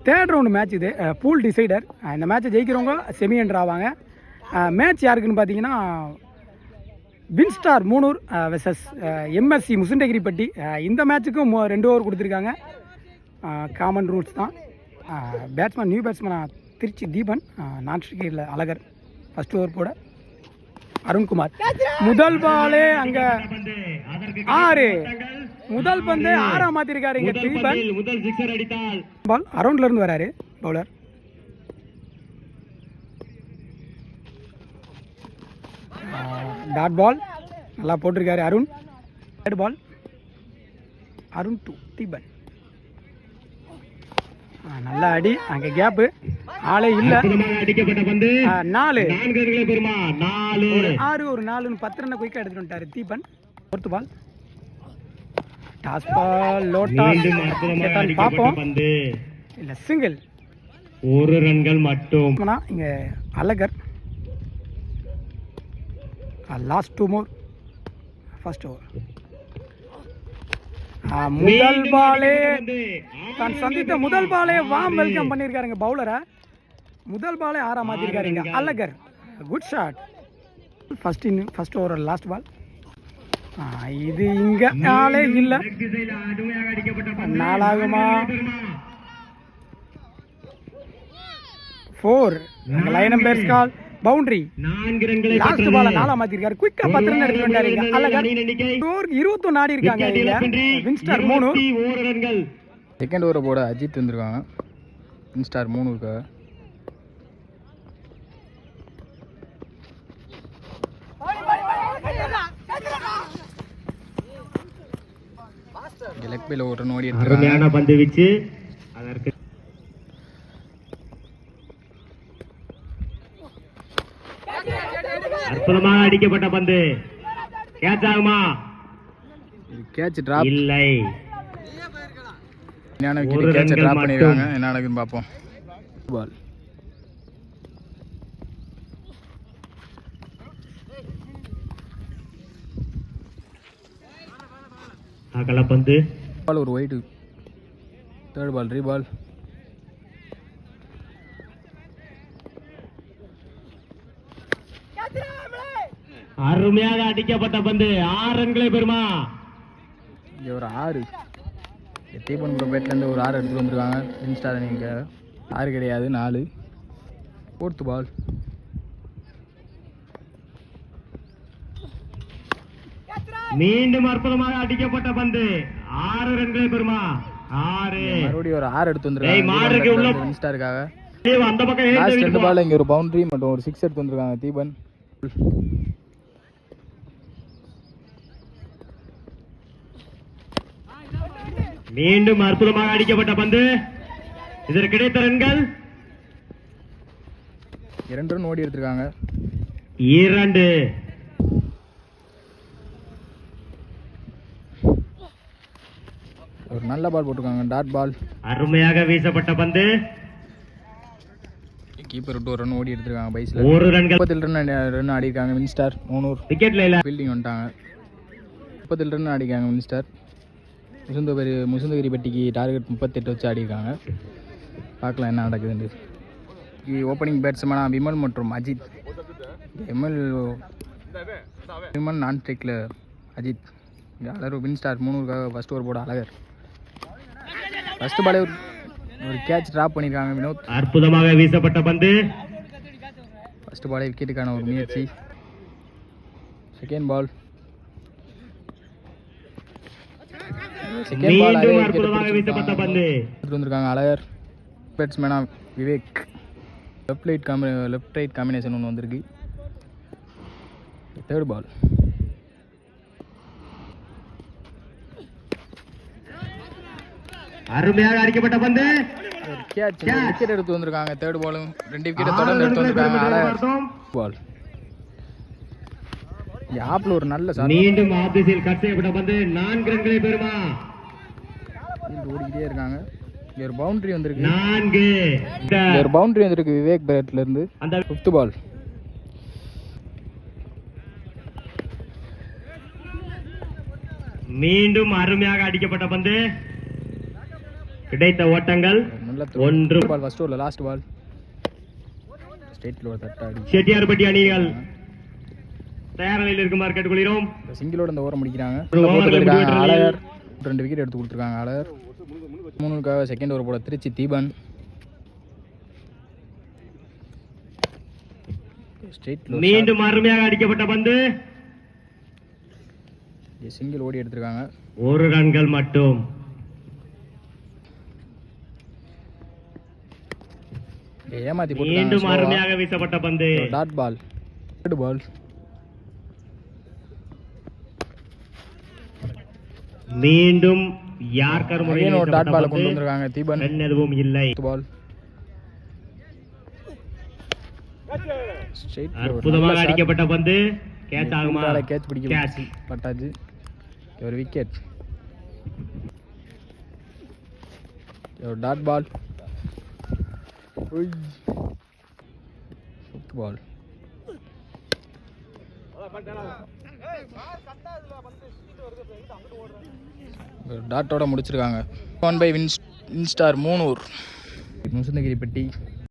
Third round match இது, pool decider. இந்த மேட்ச்சை ஜெயிக்கிறவங்க செமி என்ட்ரு ஆவாங்க. மேட்ச் யாருக்குன்னு பார்த்தீங்கன்னா Winstar Moonur versus MSC Musundagiripatti. இந்த மேட்ச்சுக்கும் 2 ஓவர் கொடுத்துருக்காங்க. காமன் ரூல்ஸ் தான். Batsman new batsman Tiruchi Deepan, நான் ஸ்ரீகரில் அழகர். ஃபர்ஸ்ட் ஓவர் போட அருண்குமார். முதல் பாலே அங்கே 6, முதல் பந்து 6 மாத்திருக்காரு இங்க தீபன். பால் அரௌண்ட்ல இருந்து வராரு பவுலர். டாட் பால் நல்லா போட்டிருக்காரு அருண். Third ball Arun 2 Deepan. நல்ல அடி, அங்க கேப்பு, ஆளே இல்ல. 4 6 ஒரு 4 10 ரன் குயிக்கா எடுத்துட்டு வந்துட்டாரு Deepan. Fourth ball toss ball, low toss பாப்போம். இல்ல சிங்கிள், 1 ரன்கள் மட்டும். இங்க Azhagar. Last 2 more. First over முதல் பாலே தான் சந்தித்த முதல் பாலே வாம் வெல்கம் பண்ணியிருக்காருங்க பவுலரை. முதல் பாலே 6 மாத்திருக்காருங்க Alagar. Good shot. First over last ball. இது இங்க ஆளே இல்ல. 4 ஆகுமா? 4. லைன் அம்பையர்ஸ் கால் பவுண்டரி. 4 ரன்களை லாஸ்ட் பால 4 மாத்திருக்காரு. குயிக்கா 10 ரன் எடுத்து வந்தாருங்க அழகர். 21 ஆடி இருக்காங்க இங்க. வின்ஸ்டார் 3 ரன்கள். செகண்ட் ஓவர் போட அஜித் வந்திருக்காங்க. வின்ஸ்டார் 3க்கு. லெக் பைல ஒரு ரன் ஓடி எடுத்துறாங்க. அருமையான பந்து வீச்சு. அதற்கு அற்புதமாக அடிக்கப்பட்ட பந்து. கேட்ச் ஆகுமா? கேட்ச் டிராப் இல்லை. ஞான விக்கெட் கேட்ச் டிராப் பண்ணிருக்காங்க. என்ன நடக்குதுன்னு பாப்போம். பால் அகல பந்து. பால் ஒரு வைட். தேர்ட் பால் ரீபால். அருமையாக அடிக்கப்பட்ட பந்து. 6 ரன்களை பெறுமா? இங்க ஒரு 6 தீபன் பேட்ல இருந்து ஒரு 6 எடுத்துட்டு வந்திருக்காங்க. வின்ஸ்டார் நீங்க 6 கிடையாது 4. Fourth ball. மீண்டும் அற்புதமாக அடிக்கப்பட்ட பந்து. 6 ரன்களை பெறுமா? 6. மறுபடியும் ஒரு 6 எடுத்து வந்திருக்காங்க வின்ஸ்டாருக்காக. அந்த பக்கம் லாஸ்ட் 2 பால்ல இங்க ஒரு பவுண்டரி மற்றும் ஒரு 6 எடுத்து வந்திருக்காங்க தீபன். மீண்டும் அற்புதமாக அடிக்கப்பட்ட பந்து. இதற்கு கிடைத்த ரன்கள் 2 ரன் ஓடி எடுத்திருக்காங்க. 2. ஒரு நல்ல பால் போட்டிருக்காங்க. Dot ball. அருமையாக வீசப்பட்ட பந்து. கீப்பர் விட்டு ஒரு ரன் ஓடி எடுத்திருக்காங்க பைஸ்ல. 1 ரன்கள். 30 ரன் ஆடி இருக்காங்க வின்ஸ்டார். 3 விக்கெட்ல இல்ல. ஃபீல்டிங் வந்துட்டாங்க. 30 ரன் ஆடிக்காங்க வின்ஸ்டார். முசுந்தகிரிப்பட்டிக்கு டார்கெட் 38 வச்சு ஆடிருக்காங்க. பார்க்கலாம் என்ன நடக்குதுன்னு. ஓப்பனிங் பேட்ஸ்மேனாக விமல் மற்றும் அஜித். விமல் நான் ஸ்ட்ரைக்கில் அஜித். அழகர் வின்ஸ்டார் 3க்காக ஃபர்ஸ்ட் ஓவர் போட அழகர். ஃபர்ஸ்ட் பாலே ஒரு கேட்ச் டிராப் பண்ணியிருக்காங்க வினோத். அற்புதமாக வீசப்பட்ட பந்து. ஃபர்ஸ்ட் பாலே விக்கெட்டுக்கான ஒரு முயற்சி. Second ball. செகண்ட் பால் அற்புதமாக வீசப்பட்ட பந்து. வந்திருக்காங்க அழகர். பேட்ஸ்மேனா விவேக். லெஃப்ட் ரைட் காம்பினேஷன் ஒன்று வந்திருக்கு. Third ball. அருமையாக அடிக்கப்பட்ட பந்து. கேட்ச். விக்கெட் எடுத்து வந்திருக்காங்க. தேர்ட் பாலும் 2 விக்கெட் தொடர்ந்து எடுத்து வந்திருக்காங்க அழகர். பால் ஆப்ல ஒரு நல்ல ஷாட். மீண்டும் ஆப் திசையில் கட் செய்யப்பட்ட பந்து. 4 ரன்களை பெறுமா? ஓடிக்கிட்டே இருக்காங்க. இங்க ஒரு பவுண்டரி வந்திருக்கு. 4. ஒரு பவுண்டரி வந்திருக்கு விவேக் பேட்ல இருந்து. அந்த 5th பால். மீண்டும் அருமையாக அடிக்கப்பட்ட பந்து. கிடைத்த ஓட்டங்கள் நல்ல ஒன்று. பால் ஃபர்ஸ்ட் ஓவரில் லாஸ்ட் பால் ஸ்ட்ரெயிட்டில் ஒரு தட்டாடி செட்டியார்பட்டி அணிகள் தயார் நிலையில் இருக்குமாறு கேட்டுக்கொள்கிறோம். சிங்கிளோட இந்த ஓவரை முடிக்கிறாங்க ஒரு over ல முடிவு பெற்ற அழகர் 2 விக்கெட் எடுத்து கொடுத்துருக்காங்க. அழகர் 3க்காக செகண்ட் ஓவர் போட திருச்சி தீபன் ஸ்ட்ரெயிட்டில் மீண்டும் அருமையாக அடிக்கப்பட்ட பந்து சிங்கிள் ஓடி எடுத்திருக்காங்க. 1 ரன்கள் மட்டும். ஏமாத்தி மீண்டும் போட்டு அருமையாக வீசப்பட்ட பந்து டாட் பால் ரெட் பால் மீண்டும் யார்கர் முறையில் ஒரு டாட் பால் வீசப்பட்ட கொண்டு பந்து. வந்திருக்காங்க. தீபன் ரன் எதுவும் இல்லை. பால் அற்புதமாக அடிக்கப்பட்ட பந்து கேட்ச் ஆகுமா? கேட்ச் பிடிக்க கேட்ச். பட்டாச்சு. ஒரு விக்கெட். ஒரு டாட் பால் பால் டாட்டோட முடிச்சிருக்காங்க. 1 பை வின் ஸ்டார் மூணூர் முசுந்தகிரிப்பட்டி